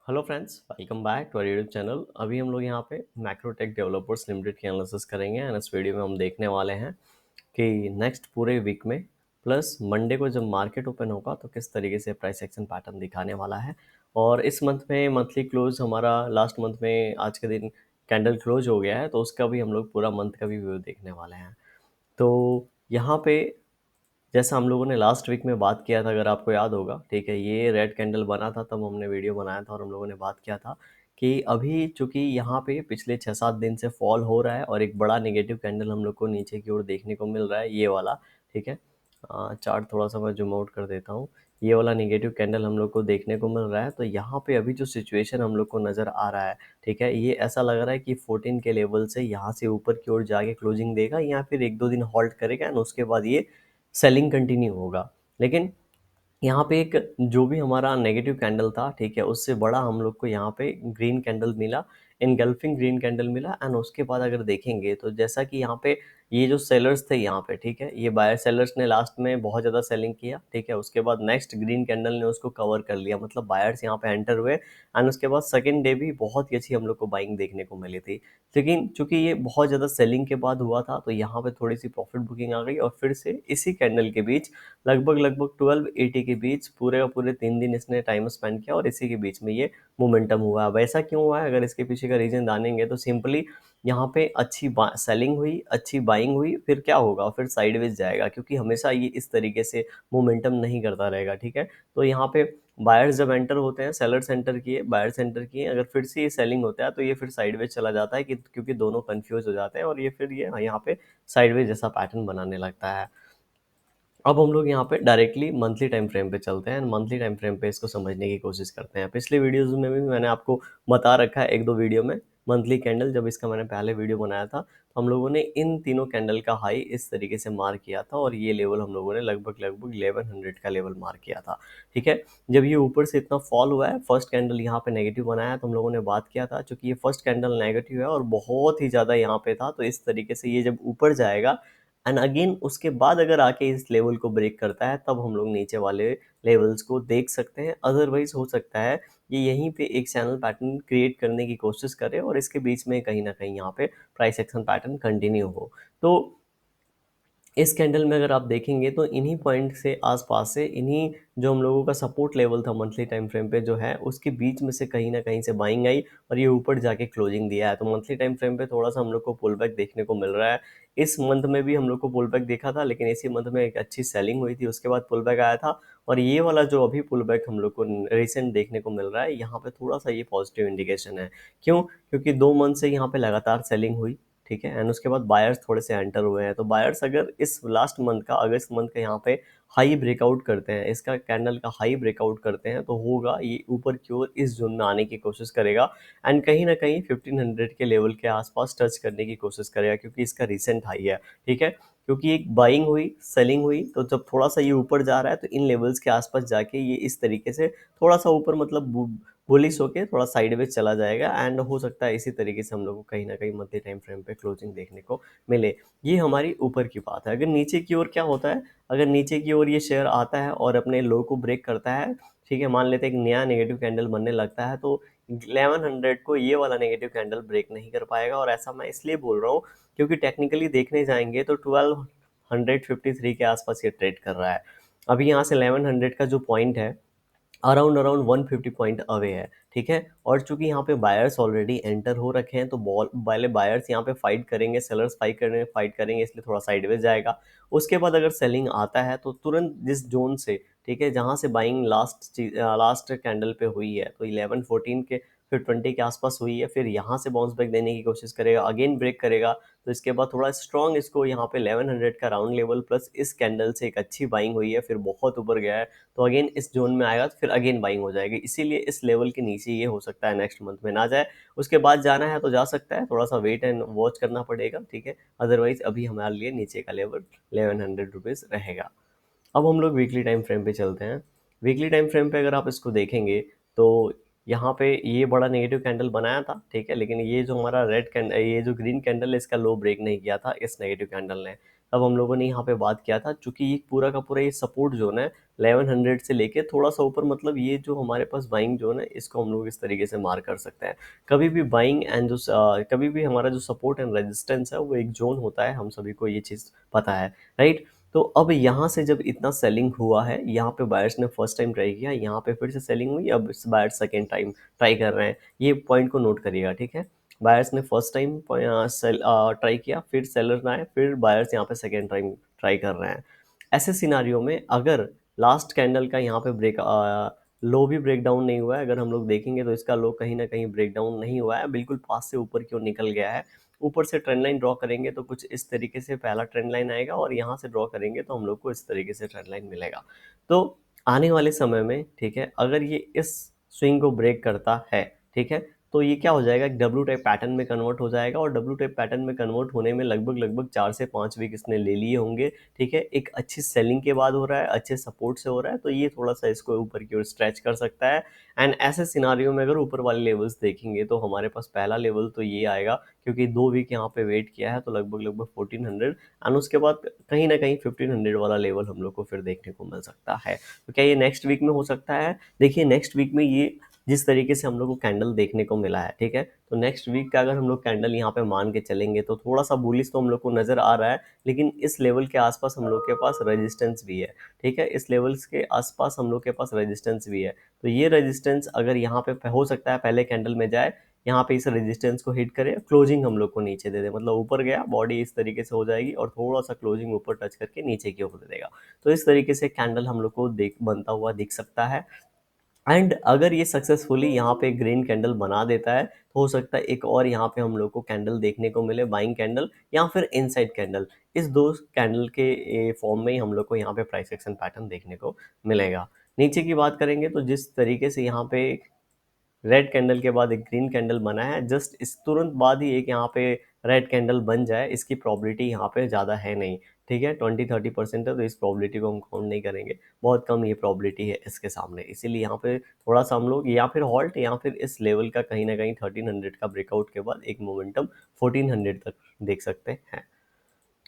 Hello friends, welcome back to our YouTube channel. अभी हम लोग यहाँ पे मैक्रोटेक डेवलपर्स लिमिटेड की एनालिसिस करेंगे एंड इस वीडियो में हम देखने वाले हैं कि नेक्स्ट पूरे वीक में प्लस मंडे को जब मार्केट ओपन होगा तो किस तरीके से प्राइस एक्शन पैटर्न दिखाने वाला है। और इस मंथ में मंथली क्लोज हमारा लास्ट मंथ में आज के दिन कैंडल क्लोज हो गया है, तो उसका भी हम लोग पूरा मंथ का भी व्यू देखने वाले हैं। तो यहाँ पे जैसा हम लोगों ने लास्ट वीक में बात किया था, अगर आपको याद होगा, ठीक है, ये रेड कैंडल बना था तब हमने वीडियो बनाया था और हम लोगों ने बात किया था कि अभी चूंकि यहाँ पे पिछले 6-7 दिन से फॉल हो रहा है और एक बड़ा नेगेटिव कैंडल हम लोग को नीचे की ओर देखने को मिल रहा है, ये वाला। ठीक है, चार्ट थोड़ा सा मैं जूम आउट कर देता हूँ। ये वाला नेगेटिव कैंडल हम लोग को देखने को मिल रहा है, तो यहाँ पे अभी जो सिचुएशन हम लोग को नज़र आ रहा है, ठीक है, ये ऐसा लग रहा है कि 14 के लेवल से यहाँ से ऊपर की ओर जाके क्लोजिंग देगा या फिर 1-2 दिन हॉल्ट करेगा एंड उसके बाद ये सेलिंग कंटिन्यू होगा। लेकिन यहाँ पे एक जो भी हमारा नेगेटिव कैंडल था, ठीक है, उससे बड़ा हम लोग को यहाँ पे ग्रीन कैंडल मिला, इनगल्फिंग ग्रीन कैंडल मिला एंड उसके बाद अगर देखेंगे तो जैसा कि यहाँ पे ये जो सेलर्स थे यहाँ पे, ठीक है, ये बायर सेलर्स ने लास्ट में बहुत ज़्यादा सेलिंग किया, ठीक है, उसके बाद नेक्स्ट ग्रीन कैंडल ने उसको कवर कर लिया, मतलब बायर्स यहाँ पे एंटर हुए एंड उसके बाद सेकेंड डे भी बहुत ही अच्छी हम लोग को बाइंग देखने को मिली थी। लेकिन चूंकि ये बहुत ज़्यादा सेलिंग के बाद हुआ था तो यहाँ पे थोड़ी सी प्रॉफिट बुकिंग आ गई और फिर से इसी कैंडल के बीच लगभग 1280 के बीच पूरे का पूरे 3 दिन इसने टाइम स्पेंड किया और इसी के बीच में ये मोमेंटम हुआ। अब ऐसा क्यों हुआ है, अगर इसके पीछे का रीजन जानेंगे तो सिंपली यहाँ पे अच्छी सेलिंग हुई, अच्छी बाइंग हुई, फिर क्या होगा, फिर साइडवेज जाएगा, क्योंकि हमेशा ये इस तरीके से मोमेंटम नहीं करता रहेगा। ठीक है, तो यहाँ पे बायर्स जब एंटर होते हैं, सेलर्स एंटर किए, बायर्स एंटर किए, अगर फिर से ये सेलिंग होता है तो ये फिर साइडवेज चला जाता है, क्योंकि दोनों कंफ्यूज हो जाते हैं और ये फिर ये यहाँ पे साइडवेज जैसा पैटर्न बनाने लगता है। अब हम लोग यहाँ पे डायरेक्टली मंथली टाइम फ्रेम पे चलते हैं, मंथली टाइम फ्रेम पे इसको समझने की कोशिश करते हैं। पिछले वीडियोस में भी मैंने आपको बता रखा है, एक दो वीडियो में मंथली कैंडल, जब इसका मैंने पहले वीडियो बनाया था तो हम लोगों ने इन तीनों कैंडल का हाई इस तरीके से मार्क किया था और ये लेवल हम लोगों ने लगभग 1100 का लेवल मार्क किया था। ठीक है, जब ये ऊपर से इतना फॉल हुआ है, फर्स्ट कैंडल यहाँ पे नेगेटिव बनाया तो हम लोगों ने बात किया था, चूंकि ये फर्स्ट कैंडल नेगेटिव है और बहुत ही ज़्यादा यहाँ पे था, तो इस तरीके से ये जब ऊपर जाएगा एंड अगेन उसके बाद अगर आके इस लेवल को ब्रेक करता है तब हम लोग नीचे वाले लेवल्स को देख सकते हैं। अदरवाइज हो सकता है ये यहीं पे एक चैनल पैटर्न क्रिएट करने की कोशिश करे और इसके बीच में कहीं ना कहीं यहाँ पे प्राइस एक्शन पैटर्न कंटिन्यू हो। तो इस कैंडल में अगर आप देखेंगे तो इन्हीं पॉइंट से आसपास से, इन्हीं जो हम लोगों का सपोर्ट लेवल था मंथली टाइम फ्रेम पे जो है, उसके बीच में से कहीं ना कहीं से बाइंग आई और ये ऊपर जाके क्लोजिंग दिया है। तो मंथली टाइम फ्रेम पे थोड़ा सा हम लोग को पुल बैक देखने को मिल रहा है। इस मंथ में भी हम लोग को पुल बैक देखा था, लेकिन इसी मंथ में एक अच्छी सेलिंग हुई थी, उसके बाद पुल बैक आया था। और ये वाला जो अभी पुल बैक हम लोग को रिसेंट देखने को मिल रहा है, यहाँ पे थोड़ा सा ये पॉजिटिव इंडिकेशन है। क्यों? क्योंकि 2 मंथ से यहाँ पे लगातार सेलिंग हुई, ठीक है, एंड उसके बाद बायर्स थोड़े से एंटर हुए हैं। तो बायर्स अगर इस लास्ट मंथ का, अगस्त मंथ का यहाँ पे हाई ब्रेकआउट करते हैं, इसका कैंडल का हाई ब्रेकआउट करते हैं, तो होगा ये ऊपर की ओर इस जोन में आने की कोशिश करेगा एंड कहीं ना कहीं 1500 के लेवल के आसपास टच करने की कोशिश करेगा, क्योंकि इसका रिसेंट हाई है। ठीक है, क्योंकि एक बाइंग हुई, सेलिंग हुई, तो जब थोड़ा सा ये ऊपर जा रहा है तो इन लेवल्स के आसपास जाके ये इस तरीके से थोड़ा सा ऊपर, मतलब बुलिश होके थोड़ा साइडवेज चला जाएगा एंड हो सकता है इसी तरीके से हम लोग को कहीं ना कहीं मंथली टाइम फ्रेम पे क्लोजिंग देखने को मिले। ये हमारी ऊपर की बात है। अगर नीचे की ओर क्या होता है, अगर नीचे की ओर ये शेयर आता है और अपने लो को ब्रेक करता है, ठीक है, मान लेते हैं एक नया नेगेटिव कैंडल बनने लगता है, तो 1100 को ये वाला नेगेटिव कैंडल ब्रेक नहीं कर पाएगा। और ऐसा मैं इसलिए बोल रहा हूँ क्योंकि टेक्निकली देखने जाएंगे तो 1253 के आसपास ये ट्रेड कर रहा है। अभी यहाँ से 1100 का जो पॉइंट है, अराउंड अराउंड 150 पॉइंट अवे है। ठीक है, और चूंकि यहाँ पे बायर्स ऑलरेडी एंटर हो रखे हैं तो बॉल वाले बायर्स यहाँ पे फाइट करेंगे, सेलर्स फाइट करेंगे, इसलिए थोड़ा साइडवेज जाएगा। उसके बाद अगर सेलिंग आता है तो तुरंत जिस जोन से, ठीक है, जहाँ से बाइंग लास्ट कैंडल पे हुई है, तो 11-14 के, फिर 20 के आसपास हुई है, फिर यहाँ से बाउंस बैक देने की कोशिश करेगा, अगेन ब्रेक करेगा, तो इसके बाद थोड़ा स्ट्रॉन्ग इसको यहाँ पे 1100 का राउंड लेवल प्लस इस कैंडल से एक अच्छी बाइंग हुई है, फिर बहुत ऊपर गया है, तो अगेन इस जोन में आएगा तो फिर अगेन बाइंग हो जाएगी। इसीलिए इस लेवल के नीचे ये हो सकता है नेक्स्ट मंथ में ना जाए। उसके बाद जाना है तो जा सकता है, थोड़ा सा वेट एंड वॉच करना पड़ेगा। ठीक है, अदरवाइज अभी हमारे लिए नीचे का लेवल 1100 रुपीज़ रहेगा। अब हम लोग वीकली टाइम फ्रेम पे चलते हैं। वीकली टाइम फ्रेम पे अगर आप इसको देखेंगे तो यहाँ पे ये बड़ा नेगेटिव कैंडल बनाया था, ठीक है, लेकिन ये जो हमारा रेड कैंडल, ये जो ग्रीन कैंडल है, इसका लो ब्रेक नहीं किया था इस नेगेटिव कैंडल ने। तब हम लोगों ने यहाँ पे बात किया था, चूंकि ये पूरा का पूरा ये सपोर्ट जोन है 1100 से लेके थोड़ा सा ऊपर, मतलब ये जो हमारे पास बाइंग जोन है इसको हम लोग इस तरीके से मार्क कर सकते हैं। कभी भी बाइंग एंड जो कभी भी हमारा जो सपोर्ट एंड रेजिस्टेंस है वो एक जोन होता है, हम सभी को ये चीज़ पता है, राइट। तो अब यहाँ से जब इतना सेलिंग हुआ है, यहाँ पे बायर्स ने फर्स्ट टाइम ट्राई किया, यहाँ पे फिर से सेलिंग हुई, अब बायर्स सेकेंड टाइम ट्राई कर रहे हैं। ये पॉइंट को नोट करिएगा, ठीक है। बायर्स ने फर्स्ट टाइम ट्राई किया, फिर सेलर ने आए, फिर बायर्स यहाँ पे सेकेंड टाइम ट्राई कर रहे हैं। ऐसे सिनारियो में अगर लास्ट कैंडल का यहाँ पे लो भी ब्रेक डाउन नहीं हुआ है, अगर हम लोग देखेंगे तो इसका लो कहीं ना कहीं ब्रेक डाउन नहीं हुआ है, बिल्कुल पास से ऊपर की ओर निकल गया है। ऊपर से ट्रेंड लाइन ड्रॉ करेंगे तो कुछ इस तरीके से पहला ट्रेंड लाइन आएगा, और यहाँ से ड्रॉ करेंगे तो हम लोग को इस तरीके से ट्रेंड लाइन मिलेगा। तो आने वाले समय में, ठीक है, अगर ये इस स्विंग को ब्रेक करता है, ठीक है, तो ये क्या हो जाएगा, एक डब्ल्यू टाइप पैटर्न में कन्वर्ट हो जाएगा, और डब्ल्यू टाइप पैटर्न में कन्वर्ट होने में लगभग लगभग 4 से 5 वीक इसने ले लिए होंगे, ठीक है। एक अच्छी सेलिंग के बाद हो रहा है, अच्छे सपोर्ट से हो रहा है, तो ये थोड़ा सा इसको ऊपर की ओर स्ट्रेच कर सकता है। एंड ऐसे सिनारियो में अगर ऊपर वाले लेवल्स देखेंगे तो हमारे पास पहला लेवल तो ये आएगा, क्योंकि 2 वीक यहाँ पे वेट किया है, तो लगभग लगभग 1400, एंड उसके बाद कहीं ना कहीं 1500 वाला लेवल हम लोग को फिर देखने को मिल सकता है। तो क्या ये नेक्स्ट वीक में हो सकता है? देखिए नेक्स्ट वीक में ये जिस तरीके से हम लोग को कैंडल देखने को मिला है, ठीक है, तो नेक्स्ट वीक का अगर हम लोग कैंडल यहाँ पे मान के चलेंगे तो थोड़ा सा बुलिश तो हम लोग को नजर आ रहा है, लेकिन इस लेवल के आसपास हम लोग के पास रेजिस्टेंस भी है, ठीक है, इस लेवल्स के आसपास हम लोग के पास रेजिस्टेंस भी है। तो ये रेजिस्टेंस अगर यहाँ पे हो सकता है पहले कैंडल में जाए, यहाँ पे इस रेजिस्टेंस को हिट करे, क्लोजिंग हम लोग को नीचे दे दे, मतलब ऊपर गया बॉडी इस तरीके से हो जाएगी और थोड़ा सा क्लोजिंग ऊपर टच करके नीचे की ओर दे देगा। तो इस तरीके से कैंडल हम लोग को देख बनता हुआ दिख सकता है। एंड अगर ये सक्सेसफुली यहाँ पे ग्रीन कैंडल बना देता है, तो हो सकता है एक और यहाँ पे हम लोग को कैंडल देखने को मिले, बाइंग कैंडल या फिर इनसाइड कैंडल। इस दो कैंडल के फॉर्म में ही हम लोग को यहाँ पे प्राइस एक्शन पैटर्न देखने को मिलेगा। नीचे की बात करेंगे तो जिस तरीके से यहाँ पे रेड कैंडल के बाद एक ग्रीन कैंडल बना है, जस्ट इस तुरंत बाद ही एक यहाँ पे रेड कैंडल बन जाए, इसकी प्रोबेबिलिटी यहाँ पे ज़्यादा है नहीं, ठीक है, 20-30% है, तो इस प्रोबेबिलिटी को हम काउंट नहीं करेंगे, बहुत कम ये प्रोबेबिलिटी है इसके सामने। इसीलिए यहाँ पे थोड़ा सा हम लोग या फिर हॉल्ट या फिर इस लेवल का कहीं ना कहीं 1300 का ब्रेकआउट के बाद एक मोमेंटम 1400 तक देख सकते हैं।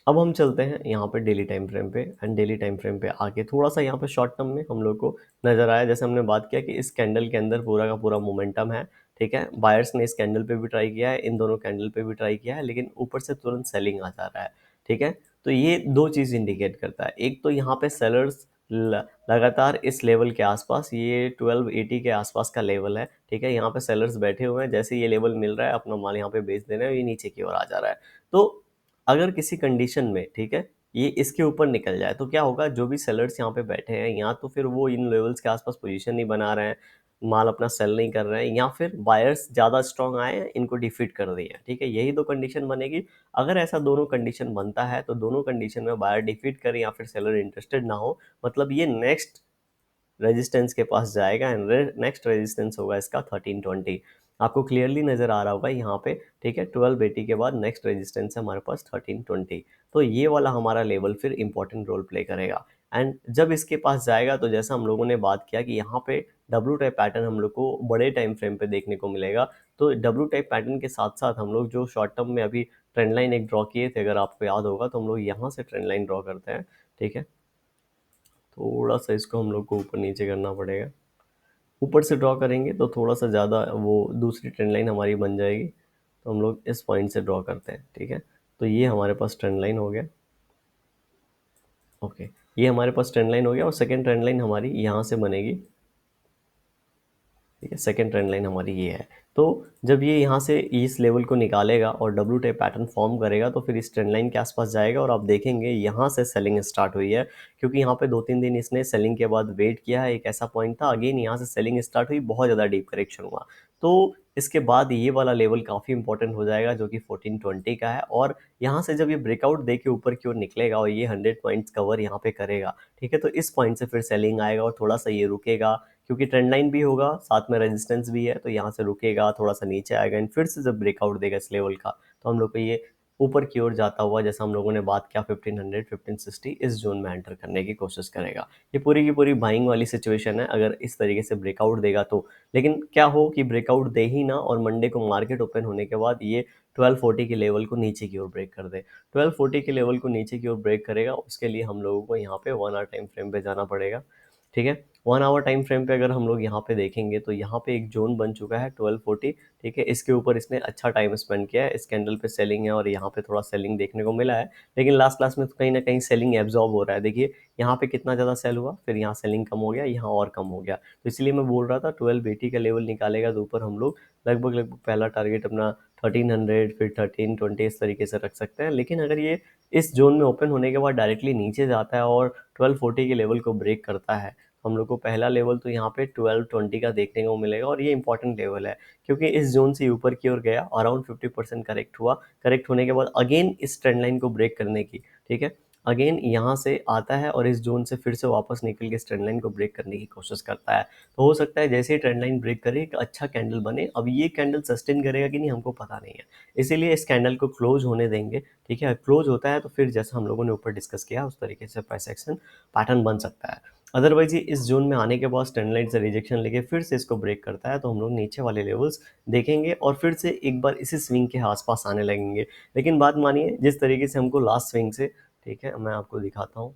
अब हम चलते हैं यहाँ पे डेली टाइम फ्रेम पे, एंड डेली टाइम फ्रेम पे आके थोड़ा सा यहाँ पे शॉर्ट टर्म में हम लोग को नजर आया, जैसे हमने बात किया कि इस कैंडल के अंदर पूरा का पूरा मोमेंटम है, ठीक है, बायर्स ने इस कैंडल पे भी ट्राई किया है, इन दोनों कैंडल पे भी ट्राई किया है, लेकिन ऊपर से तुरंत सेलिंग आ जा रहा है, ठीक है। तो ये दो चीज इंडिकेट करता है, एक तो यहाँ पे सेलर्स लगातार इस लेवल के आसपास, ये 1280 के आसपास का लेवल है, ठीक है, यहाँ पे सेलर्स बैठे हुए हैं, जैसे ये लेवल मिल रहा है अपना माल यहाँ पे बेच दे रहे हैं, ये नीचे की ओर आ जा रहा है। तो अगर किसी कंडीशन में, ठीक है, ये इसके ऊपर निकल जाए तो क्या होगा, जो भी सेलर्स यहाँ पे बैठे हैं, या तो फिर वो इन लेवल्स के आसपास पोजीशन नहीं बना रहे हैं, माल अपना सेल नहीं कर रहे हैं, या फिर बायर्स ज़्यादा स्ट्रांग आए हैं, इनको डिफीट कर दिए, ठीक है, यही दो कंडीशन बनेगी। अगर ऐसा दोनों कंडीशन बनता है तो दोनों कंडीशन में बायर डिफीट करे या फिर सेलर इंटरेस्टेड ना हो, मतलब ये नेक्स्ट रेजिस्टेंस के पास जाएगा, एंड नेक्स्ट रेजिस्टेंस होगा इसका 1320। आपको क्लियरली नजर आ रहा होगा यहाँ पे, ठीक है, 1280 के बाद नेक्स्ट रेजिस्टेंस है हमारे पास 1320। तो ये वाला हमारा लेवल फिर इंपॉर्टेंट रोल प्ले करेगा। एंड जब इसके पास जाएगा तो जैसा हम लोगों ने बात किया कि यहाँ पे डब्ल्यू टाइप पैटर्न हम लोग को बड़े टाइम फ्रेम पे देखने को मिलेगा। तो डब्ल्यू टाइप पैटर्न के साथ साथ हम लोग जो शॉर्ट टर्म में अभी ट्रेंड लाइन एक ड्रॉ किए थे, अगर आपको याद होगा, तो हम लोग यहाँ से ट्रेंड लाइन ड्रॉ करते हैं, ठीक है, थोड़ा सा इसको हम लोग को ऊपर नीचे करना पड़ेगा। ऊपर से ड्रॉ करेंगे तो थोड़ा सा ज़्यादा वो दूसरी ट्रेंड लाइन हमारी बन जाएगी, तो हम लोग इस पॉइंट से ड्रॉ करते हैं, ठीक है। तो ये हमारे पास ट्रेंड लाइन हो गया, ओके, ये हमारे पास ट्रेंड लाइन हो गया, और सेकेंड ट्रेंड लाइन हमारी यहाँ से बनेगी, ठीक है, सेकेंड ट्रेंड लाइन हमारी ये है। तो जब ये यहाँ से इस लेवल को निकालेगा और डब्ल्यू टाइप पैटर्न फॉर्म करेगा तो फिर इस ट्रेंड लाइन के आसपास जाएगा, और आप देखेंगे यहाँ से सेलिंग स्टार्ट हुई है, क्योंकि यहाँ पे 2-3 दिन इसने सेलिंग के बाद वेट किया है, एक ऐसा पॉइंट था, अगेन यहाँ से सेलिंग स्टार्ट हुई, बहुत ज़्यादा डीप करेक्शन हुआ। तो इसके बाद ये वाला लेवल काफ़ी इंपॉर्टेंट हो जाएगा जो कि 1420 का है, और यहाँ से जब ये ब्रेकआउट दे के ऊपर की ओर निकलेगा और ये 100 पॉइंट्स कवर यहाँ पे करेगा, ठीक है, तो इस पॉइंट से फिर सेलिंग आएगा और थोड़ा सा ये रुकेगा, क्योंकि ट्रेंड लाइन भी होगा साथ में रेजिस्टेंस भी है, तो यहाँ से रुकेगा, थोड़ा सा नीचे आएगा, एंड फिर से जब ब्रेकआउट देगा इस लेवल का, तो हम लोग को ये ऊपर की ओर जाता हुआ, जैसा हम लोगों ने बात किया 1500 1560 इस जोन में एंटर करने की कोशिश करेगा। ये पूरी की पूरी बाइंग वाली सिचुएशन है अगर इस तरीके से ब्रेकआउट देगा तो। लेकिन क्या हो कि ब्रेकआउट दे ही ना और मंडे को मार्केट ओपन होने के बाद ये 1240 के लेवल को नीचे की ओर ब्रेक कर दे। 1240 के लेवल को नीचे की ओर ब्रेक करेगा, उसके लिए हम लोगों को यहाँ पे 1 आवर टाइम फ्रेम पे जाना पड़ेगा। ठीक है, 1 आवर टाइम फ्रेम पे अगर हम लोग यहाँ पे देखेंगे तो यहाँ पे एक जोन बन चुका है 1240। ठीक है, इसके ऊपर इसने अच्छा टाइम स्पेंड किया है, इस कैंडल पे सेलिंग है और यहाँ पे थोड़ा सेलिंग देखने को मिला है, लेकिन लास्ट क्लास में तो कहीं ना कहीं सेलिंग एब्जॉर्ब हो रहा है। देखिए यहाँ पे कितना ज़्यादा सेल हुआ, फिर यहाँ सेलिंग कम हो गया, यहाँ और कम हो गया। तो इसलिए मैं बोल रहा था 1280 का लेवल निकालेगा तो ऊपर हम लोग लगभग लगभग पहला टारगेट अपना 1300 फिर 1320 इस तरीके से रख सकते हैं। लेकिन अगर ये इस जोन में ओपन होने के बाद डायरेक्टली नीचे जाता है और 1240 के लेवल को ब्रेक करता है, हम लोग को पहला लेवल तो यहाँ पे 1220 का देखने को मिलेगा और ये इंपॉर्टेंट लेवल है क्योंकि इस जोन से ऊपर की ओर गया, अराउंड 50% करेक्ट हुआ। करेक्ट होने के बाद अगेन इस ट्रेंड लाइन को ब्रेक करने की, ठीक है, अगेन यहाँ से आता है और इस जोन से फिर से वापस निकल के इस ट्रेंड लाइन को ब्रेक करने की कोशिश करता है। तो हो सकता है जैसे ही ट्रेंड लाइन ब्रेक करे एक अच्छा कैंडल बने। अब ये कैंडल सस्टेन करेगा कि नहीं हमको पता नहीं है, इसीलिए इस कैंडल को क्लोज होने देंगे। ठीक है, क्लोज होता है तो फिर जैसा हम लोगों ने ऊपर डिस्कस किया उस तरीके से प्राइस एक्शन पैटर्न बन सकता है। अदरवाइज ये इस जोन में आने के बाद ट्रेंड लाइन से रिजेक्शन लेके फिर से इसको ब्रेक करता है तो हम लोग नीचे वाले लेवल्स देखेंगे और फिर से एक बार इसी स्विंग के आसपास आने लगेंगे। लेकिन बात मानिए जिस तरीके से हमको लास्ट स्विंग से, ठीक है मैं आपको दिखाता हूँ,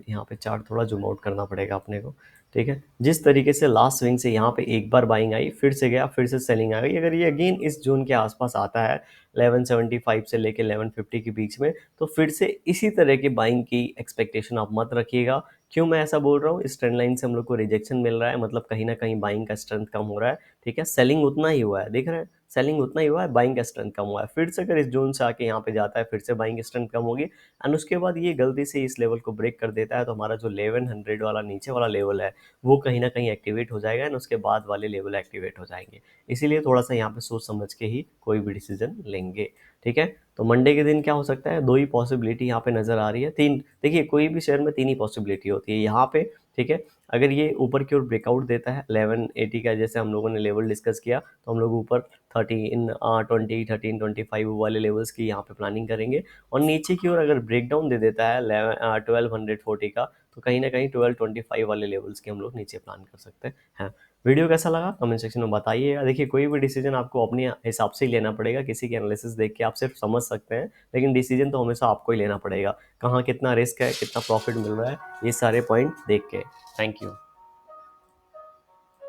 यहाँ पे चार्ट थोड़ा जूम आउट करना पड़ेगा अपने को। ठीक है, जिस तरीके से लास्ट स्विंग से यहाँ पे एक बार बाइंग आई, फिर से गया, फिर से सेलिंग आ गई, अगर ये अगेन इस जोन के आसपास आता है 1175 से लेके 1150 के बीच में, तो फिर से इसी तरह की बाइंग की एक्सपेक्टेशन आप मत रखिएगा। क्यों मैं ऐसा बोल रहा हूँ, इस ट्रेंड लाइन से हम लोग को रिजेक्शन मिल रहा है, मतलब कहीं ना कहीं बाइंग का स्ट्रेंथ कम हो रहा है। ठीक है, सेलिंग उतना ही हुआ है, देख रहे हैं, सेलिंग उतना ही हुआ है, बाइंग का स्ट्रेंथ कम हुआ है। फिर से अगर इस जोन से आके यहाँ पे जाता है, फिर से बाइंग स्ट्रेंथ कम होगी एंड उसके बाद ये गलती से इस लेवल को ब्रेक कर देता है तो हमारा जो 1100 वाला नीचे वाला लेवल है वो कहीं ना कहीं एक्टिवेट हो जाएगा एंड उसके बाद वाले लेवल एक्टिवेट हो जाएंगे। इसीलिए थोड़ा सा यहाँ पे सोच समझ के ही कोई भी डिसीजन लेंगे। ठीक है, तो मंडे के दिन क्या हो सकता है, दो ही पॉसिबिलिटी यहाँ पे नजर आ रही है, तीन, देखिए कोई भी शेयर में तीन ही पॉसिबिलिटी होती है यहाँ पे। ठीक है, अगर ये ऊपर की ओर ब्रेकआउट देता है 1180 का, जैसे हम लोगों ने लेवल डिस्कस किया, तो हम लोग ऊपर 1325 वाले लेवल्स की यहाँ पे प्लानिंग करेंगे। और नीचे की ओर अगर ब्रेकडाउन दे देता है 1240 का, तो कहीं ना कहीं 1225 वाले लेवल्स की हम लोग नीचे प्लान कर सकते हैं। वीडियो कैसा लगा कमेंट सेक्शन में बताइएगा। देखिए कोई भी डिसीजन आपको अपने हिसाब से ही लेना पड़ेगा, किसी की एनालिसिस देख के आप सिर्फ समझ सकते हैं, लेकिन डिसीजन तो हमेशा आपको ही लेना पड़ेगा। कहाँ कितना रिस्क है, कितना प्रॉफिट मिल रहा है, ये सारे पॉइंट देख के। Thank you.